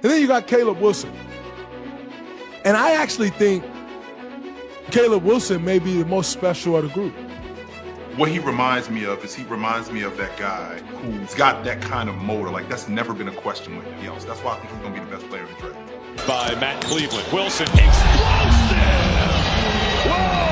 And then you got Caleb Wilson. And I actually think Caleb Wilson may be the most special of the group. What he reminds me of is that guy who's got that kind of motor. Like, that's never been a question with him. So that's why I think he's going to be the best player in the draft. By Matt Cleveland. Wilson explosive! Whoa!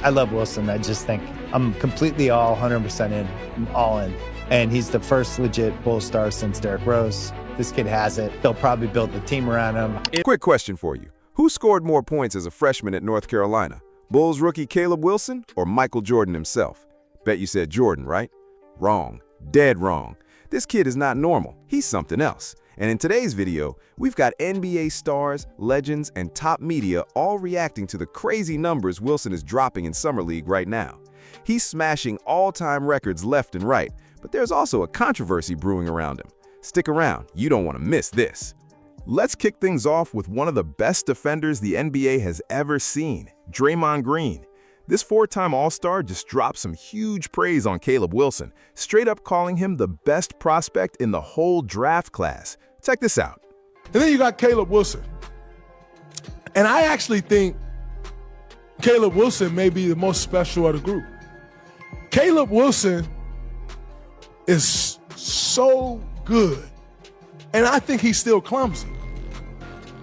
I love Wilson. I just think I'm completely 100% in. I'm all in. And he's the first legit Bull star since Derrick Rose. This kid has it. They'll probably build the team around him. Quick question for you. Who scored more points as a freshman at North Carolina? Bulls rookie Caleb Wilson or Michael Jordan himself? Bet you said Jordan, right? Wrong. Dead wrong. This kid is not normal. He's something else. And in today's video, we've got NBA stars, legends, and top media all reacting to the crazy numbers Wilson is dropping in Summer League right now. He's smashing all-time records left and right, but there's also a controversy brewing around him. Stick around, you don't want to miss this. Let's kick things off with one of the best defenders the NBA has ever seen, Draymond Green. This four-time All-Star just dropped some huge praise on Caleb Wilson, straight up calling him the best prospect in the whole draft class. Check this out. And then you got Caleb Wilson. And I actually think Caleb Wilson may be the most special of the group. Caleb Wilson is so good. And I think he's still clumsy.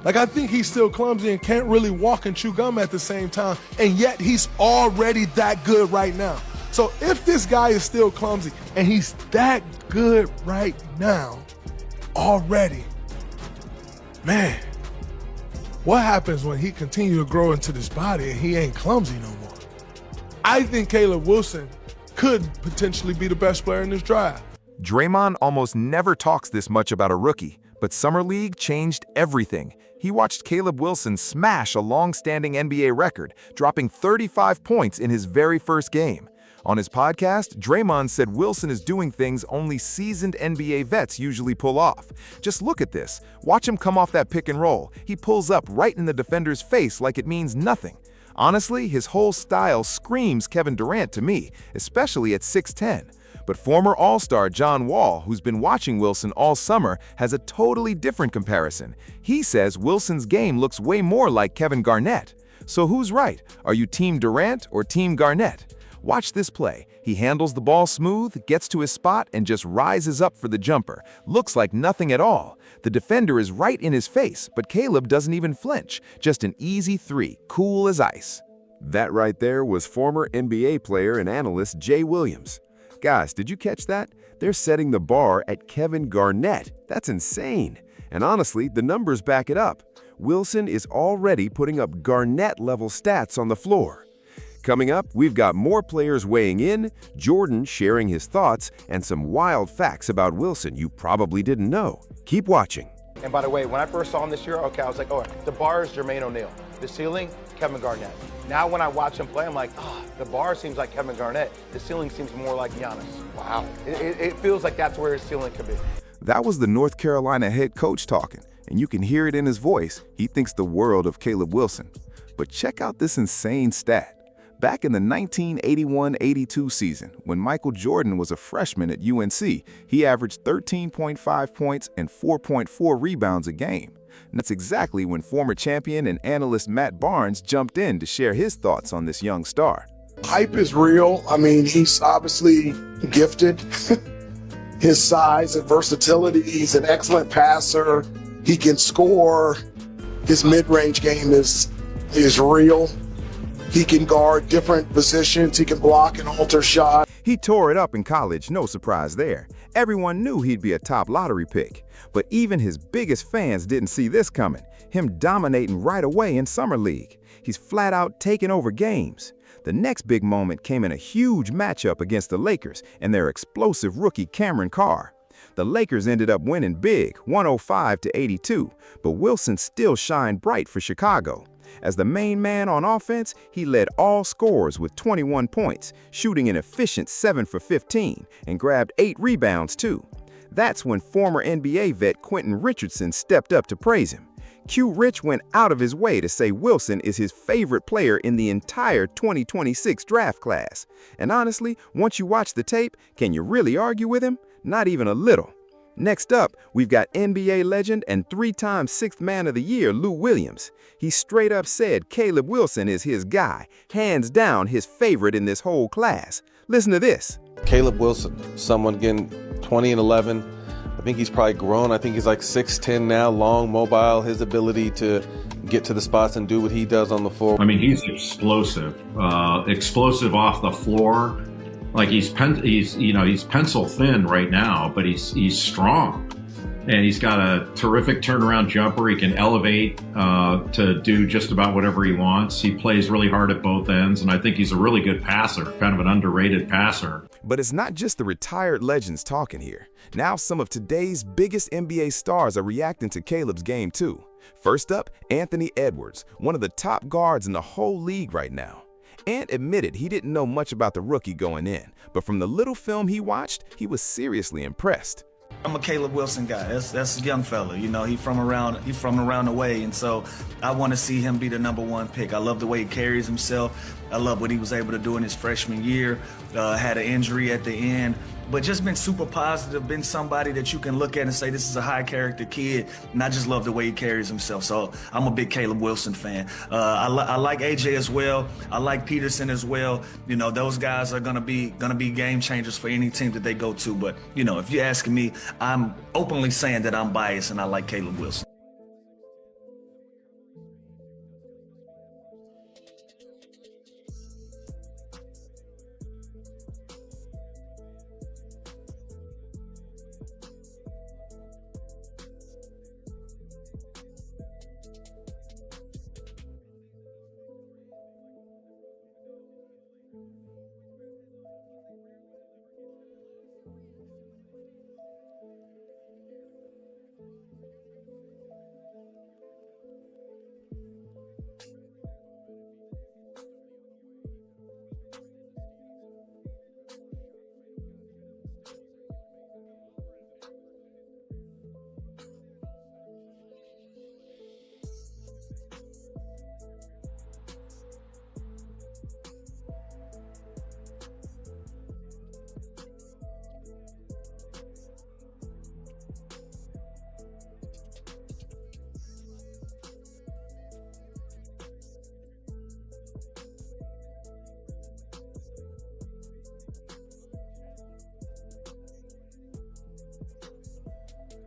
I think he's still clumsy and can't really walk and chew gum at the same time, and yet he's already that good right now. So if this guy is still clumsy and he's that good right now already, man, what happens when he continues to grow into this body and he ain't clumsy no more? I think Caleb Wilson could potentially be the best player in this draft. Draymond almost never talks this much about a rookie, but Summer League changed everything. He watched Caleb Wilson smash a long-standing NBA record, dropping 35 points in his very first game. On his podcast, Draymond said Wilson is doing things only seasoned NBA vets usually pull off. Just look at this. Watch him come off that pick and roll. He pulls up right in the defender's face like it means nothing. Honestly, his whole style screams Kevin Durant to me, especially at 6'10". But former All-Star John Wall, who's been watching Wilson all summer, has a totally different comparison. He says Wilson's game looks way more like Kevin Garnett. So who's right? Are you Team Durant or Team Garnett? Watch this play. He handles the ball smooth, gets to his spot, and just rises up for the jumper. Looks like nothing at all. The defender is right in his face, but Caleb doesn't even flinch. Just an easy three, cool as ice. That right there was former NBA player and analyst Jay Williams. Guys, did you catch that? They're setting the bar at Kevin Garnett. That's insane. And honestly, the numbers back it up. Wilson is already putting up Garnett-level stats on the floor. Coming up, we've got more players weighing in, Jordan sharing his thoughts, and some wild facts about Wilson you probably didn't know. Keep watching. And by the way, when I first saw him this year, okay, I was like, oh, the bar is Jermaine O'Neal. The ceiling, Kevin Garnett. Now when I watch him play, I'm like, the bar seems like Kevin Garnett. The ceiling seems more like Giannis. Wow. It feels like that's where his ceiling could be. That was the North Carolina head coach talking, and you can hear it in his voice. He thinks the world of Caleb Wilson. But check out this insane stat. Back in the 1981-82 season, when Michael Jordan was a freshman at UNC, he averaged 13.5 points and 4.4 rebounds a game. And that's exactly when former champion and analyst Matt Barnes jumped in to share his thoughts on this young star. Hype is real. I mean, he's obviously gifted. His size and versatility, he's an excellent passer. He can score. His mid-range game is real. He can guard different positions. He can block and alter shot. He tore it up in college, no surprise there. Everyone knew he'd be a top lottery pick. But even his biggest fans didn't see this coming, him dominating right away in Summer League. He's flat out taking over games. The next big moment came in a huge matchup against the Lakers and their explosive rookie Cameron Carr. The Lakers ended up winning big, 105-82, but Wilson still shined bright for Chicago. As the main man on offense, he led all scorers with 21 points, shooting an efficient 7 for 15, and grabbed 8 rebounds too. That's when former NBA vet Quentin Richardson stepped up to praise him. Q Rich went out of his way to say Wilson is his favorite player in the entire 2026 draft class. And honestly, once you watch the tape, can you really argue with him? Not even a little. Next up, we've got NBA legend and 3-time Sixth Man of the Year, Lou Williams. He straight up said Caleb Wilson is his guy, hands down his favorite in this whole class. Listen to this. Caleb Wilson, someone again, 20 and 11. I think he's probably grown. I think he's like 6'10 now, long, mobile. His ability to get to the spots and do what he does on the floor. I mean, he's explosive, explosive off the floor. Like he's pencil thin right now, but he's strong, and he's got a terrific turnaround jumper. He can elevate to do just about whatever he wants. He plays really hard at both ends, and I think he's a really good passer, kind of an underrated passer. But it's not just the retired legends talking here. Now some of today's biggest NBA stars are reacting to Caleb's game too. First up, Anthony Edwards, one of the top guards in the whole league right now. Ant admitted he didn't know much about the rookie going in, but from the little film he watched, he was seriously impressed. I'm a Caleb Wilson guy. That's a young fella. You know, he's from around the way, and so I want to see him be the #1 pick. I love the way he carries himself. I love what he was able to do in his freshman year. Had an injury at the end, but just been super positive, been somebody that you can look at and say this is a high character kid, and I just love the way he carries himself. So I'm a big Caleb Wilson fan. I like AJ as well. I like Peterson as well. You know, those guys are gonna be game changers for any team that they go to. But you know, if you're asking me, I'm openly saying that I'm biased and I like Caleb Wilson.